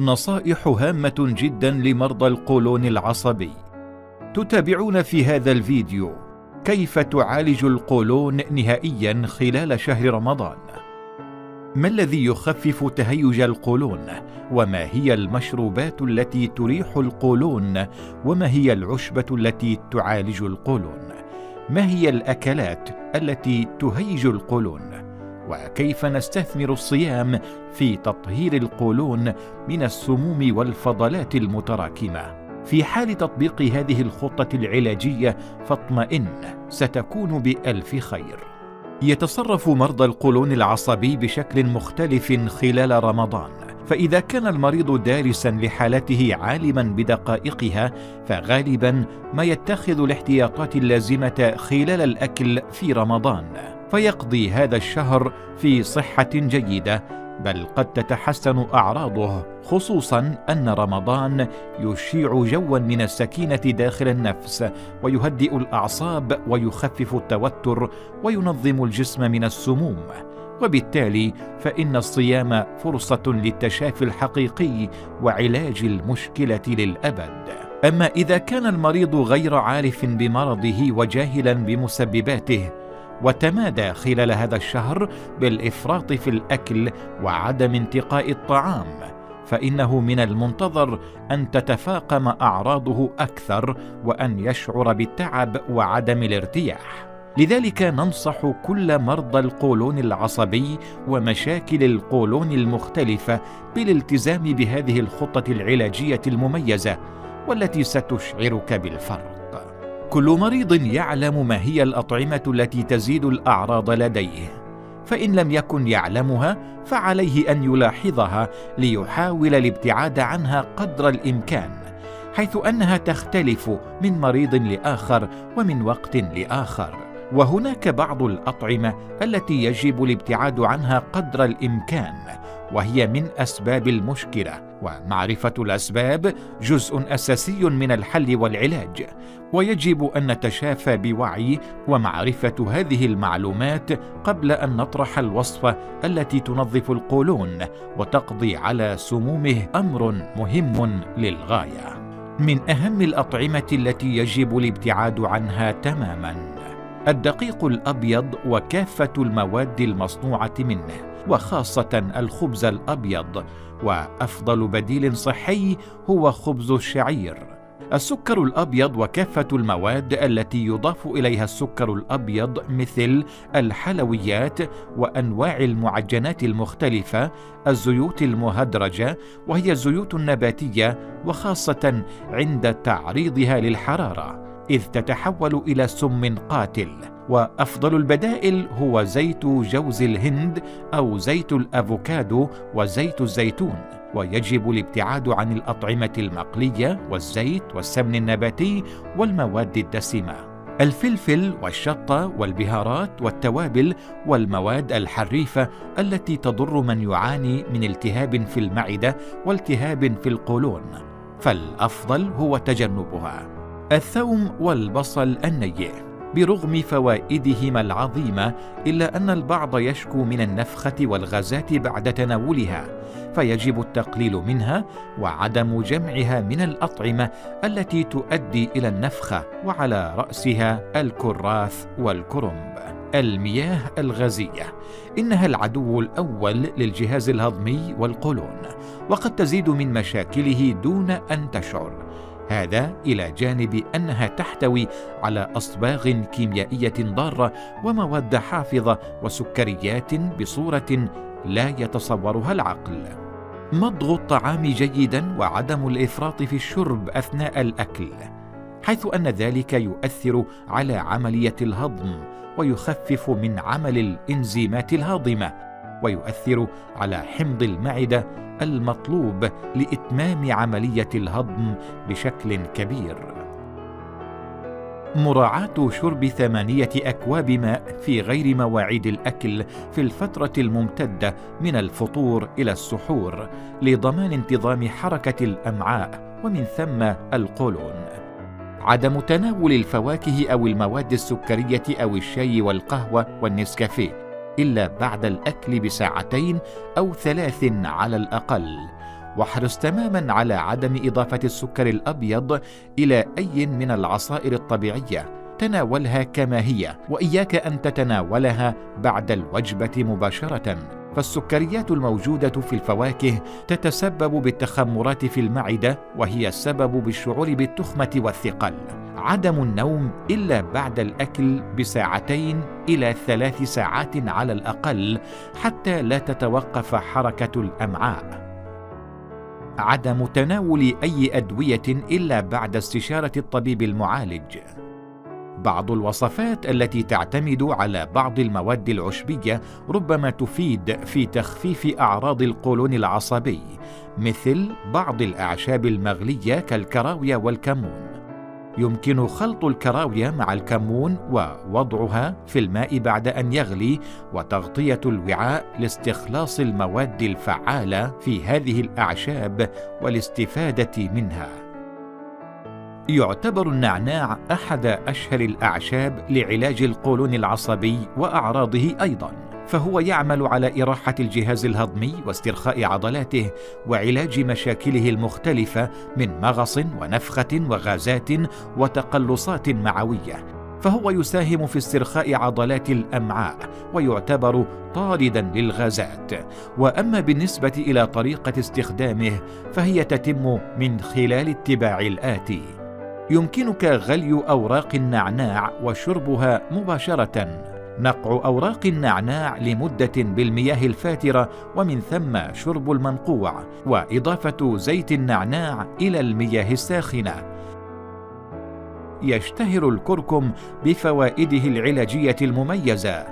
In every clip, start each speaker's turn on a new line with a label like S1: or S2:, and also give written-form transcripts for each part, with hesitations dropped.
S1: نصائح هامة جدا لمرضى القولون العصبي. تتابعون في هذا الفيديو كيف تعالج القولون نهائيا خلال شهر رمضان. ما الذي يخفف تهيج القولون؟ وما هي المشروبات التي تريح القولون؟ وما هي العشبة التي تعالج القولون؟ ما هي الأكلات التي تهيج القولون؟ وكيف نستثمر الصيام في تطهير القولون من السموم والفضلات المتراكمة؟ في حال تطبيق هذه الخطة العلاجية فاطمئن، ستكون بألف خير. يتصرف مرضى القولون العصبي بشكل مختلف خلال رمضان، فإذا كان المريض دارسا لحالته عالما بدقائقها فغالبا ما يتخذ الاحتياطات اللازمة خلال الأكل في رمضان، فيقضي هذا الشهر في صحة جيدة، بل قد تتحسن أعراضه، خصوصا أن رمضان يشيع جوا من السكينة داخل النفس، ويهدئ الأعصاب ويخفف التوتر وينظم الجسم من السموم، وبالتالي فإن الصيام فرصة للتشافي الحقيقي وعلاج المشكلة للأبد. أما إذا كان المريض غير عارف بمرضه وجاهلا بمسبباته، وتمادى خلال هذا الشهر بالإفراط في الأكل وعدم انتقاء الطعام، فإنه من المنتظر أن تتفاقم أعراضه أكثر وأن يشعر بالتعب وعدم الارتياح. لذلك ننصح كل مرضى القولون العصبي ومشاكل القولون المختلفة بالالتزام بهذه الخطة العلاجية المميزة والتي ستشعرك بالفرق. كل مريض يعلم ما هي الأطعمة التي تزيد الأعراض لديه، فإن لم يكن يعلمها فعليه أن يلاحظها ليحاول الابتعاد عنها قدر الإمكان، حيث أنها تختلف من مريض لآخر ومن وقت لآخر. وهناك بعض الأطعمة التي يجب الابتعاد عنها قدر الإمكان، وهي من أسباب المشكلة، ومعرفة الأسباب جزء أساسي من الحل والعلاج، ويجب أن نتشافى بوعي ومعرفة هذه المعلومات قبل أن نطرح الوصفة التي تنظف القولون وتقضي على سمومه، أمر مهم للغاية. من أهم الأطعمة التي يجب الابتعاد عنها تماما الدقيق الأبيض وكافة المواد المصنوعة منه، وخاصة الخبز الأبيض، وأفضل بديل صحي هو خبز الشعير. السكر الأبيض وكافة المواد التي يضاف إليها السكر الأبيض مثل الحلويات وأنواع المعجنات المختلفة، الزيوت المهدرجة وهي الزيوت النباتية، وخاصة عند تعريضها للحرارة، إذ تتحول إلى سم قاتل. وأفضل البدائل هو زيت جوز الهند أو زيت الأفوكادو وزيت الزيتون. ويجب الابتعاد عن الأطعمة المقلية والزيت والسمن النباتي والمواد الدسمة، الفلفل والشطة والبهارات والتوابل والمواد الحريفة التي تضر من يعاني من التهاب في المعدة والتهاب في القولون، فالأفضل هو تجنبها. الثوم والبصل الني برغم فوائدهما العظيمة إلا أن البعض يشكو من النفخة والغازات بعد تناولها، فيجب التقليل منها وعدم جمعها من الأطعمة التي تؤدي إلى النفخة، وعلى رأسها الكراث والكرنب. المياه الغازية إنها العدو الأول للجهاز الهضمي والقولون، وقد تزيد من مشاكله دون أن تشعر، هذا إلى جانب أنها تحتوي على أصباغ كيميائية ضارة ومواد حافظة وسكريات بصورة لا يتصورها العقل. مضغ الطعام جيدا وعدم الإفراط في الشرب أثناء الأكل، حيث أن ذلك يؤثر على عملية الهضم ويخفف من عمل الإنزيمات الهاضمة، ويؤثر على حمض المعدة المطلوب لإتمام عملية الهضم بشكل كبير. مراعاة شرب 8 أكواب ماء في غير مواعيد الأكل في الفترة الممتدة من الفطور إلى السحور لضمان انتظام حركة الأمعاء ومن ثم القولون. عدم تناول الفواكه أو المواد السكرية أو الشاي والقهوة والنسكافيه إلا بعد الأكل ب2 أو 3 على الأقل، واحرص تماما على عدم إضافة السكر الأبيض إلى أي من العصائر الطبيعية، تناولها كما هي، وإياك أن تتناولها بعد الوجبة مباشرة، فالسكريات الموجودة في الفواكه تتسبب بالتخمرات في المعدة، وهي السبب بالشعور بالتخمة والثقل. عدم النوم إلا بعد الأكل ب2 إلى 3 ساعات على الأقل حتى لا تتوقف حركة الأمعاء. عدم تناول أي أدوية إلا بعد استشارة الطبيب المعالج. بعض الوصفات التي تعتمد على بعض المواد العشبية ربما تفيد في تخفيف أعراض القولون العصبي، مثل بعض الأعشاب المغلية كالكراوية والكمون. يمكن خلط الكراوية مع الكمون ووضعها في الماء بعد أن يغلي، وتغطية الوعاء لاستخلاص المواد الفعالة في هذه الأعشاب والاستفادة منها. يعتبر النعناع أحد أشهر الأعشاب لعلاج القولون العصبي وأعراضه أيضاً، فهو يعمل على إراحة الجهاز الهضمي واسترخاء عضلاته وعلاج مشاكله المختلفة من مغص ونفخة وغازات وتقلصات معوية، فهو يساهم في استرخاء عضلات الأمعاء ويعتبر طاردا للغازات. وأما بالنسبة إلى طريقة استخدامه فهي تتم من خلال اتباع الآتي: يمكنك غلي أوراق النعناع وشربها مباشرة، نقع أوراق النعناع لمدة بالمياه الفاترة ومن ثم شرب المنقوع، وإضافة زيت النعناع إلى المياه الساخنة. يشتهر الكركم بفوائده العلاجية المميزة،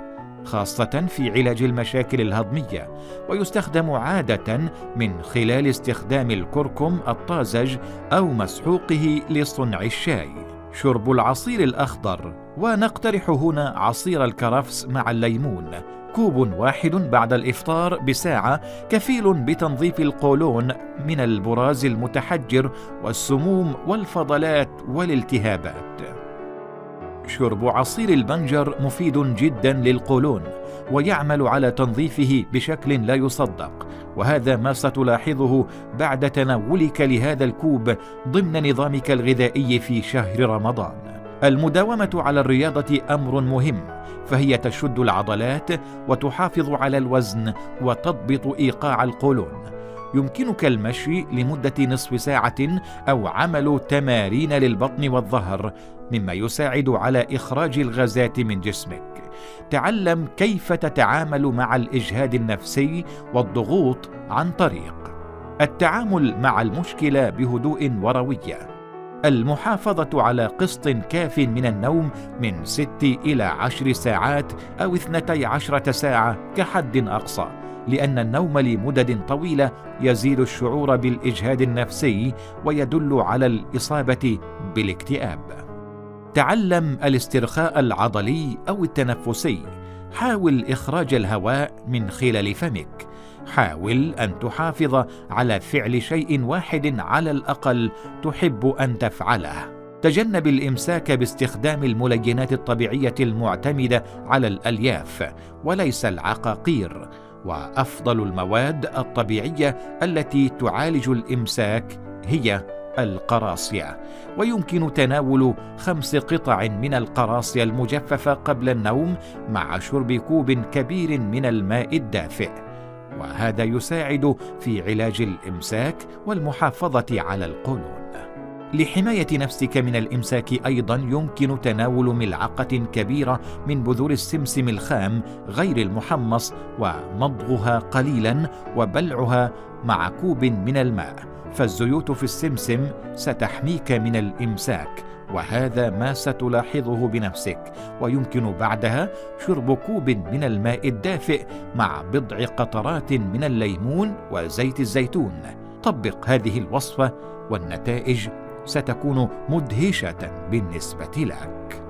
S1: خاصة في علاج المشاكل الهضمية، ويستخدم عادة من خلال استخدام الكركم الطازج أو مسحوقه لصنع الشاي. شرب العصير الأخضر، ونقترح هنا عصير الكرفس مع الليمون، كوب واحد بعد الإفطار بساعة، كفيل بتنظيف القولون من البراز المتحجر والسموم والفضلات والالتهابات. شرب عصير البنجر مفيد جدا للقولون ويعمل على تنظيفه بشكل لا يصدق، وهذا ما ستلاحظه بعد تناولك لهذا الكوب ضمن نظامك الغذائي في شهر رمضان. المداومة على الرياضة أمر مهم، فهي تشد العضلات وتحافظ على الوزن وتضبط إيقاع القولون. يمكنك المشي لمدة نصف ساعة أو عمل تمارين للبطن والظهر، مما يساعد على إخراج الغازات من جسمك. تعلم كيف تتعامل مع الإجهاد النفسي والضغوط عن طريق التعامل مع المشكلة بهدوء وروية، المحافظة على قسط كاف من النوم من 6 إلى 10 ساعات أو 12 ساعة كحد أقصى، لأن النوم لمدد طويلة يزيد الشعور بالإجهاد النفسي ويدل على الإصابة بالاكتئاب. تعلم الاسترخاء العضلي أو التنفسي، حاول إخراج الهواء من خلال فمك. حاول أن تحافظ على فعل شيء واحد على الأقل تحب أن تفعله. تجنب الإمساك باستخدام الملينات الطبيعية المعتمدة على الألياف وليس العقاقير، وأفضل المواد الطبيعية التي تعالج الإمساك هي القراصية، ويمكن تناول 5 قطع من القراصية المجففة قبل النوم مع شرب كوب كبير من الماء الدافئ، وهذا يساعد في علاج الإمساك والمحافظة على القولون. لحماية نفسك من الإمساك أيضا يمكن تناول ملعقة كبيرة من بذور السمسم الخام غير المحمص ومضغها قليلا وبلعها مع كوب من الماء، فالزيوت في السمسم ستحميك من الإمساك، وهذا ما ستلاحظه بنفسك. ويمكن بعدها شرب كوب من الماء الدافئ مع بضع قطرات من الليمون وزيت الزيتون. طبق هذه الوصفة والنتائج ستكون مدهشة بالنسبة لك.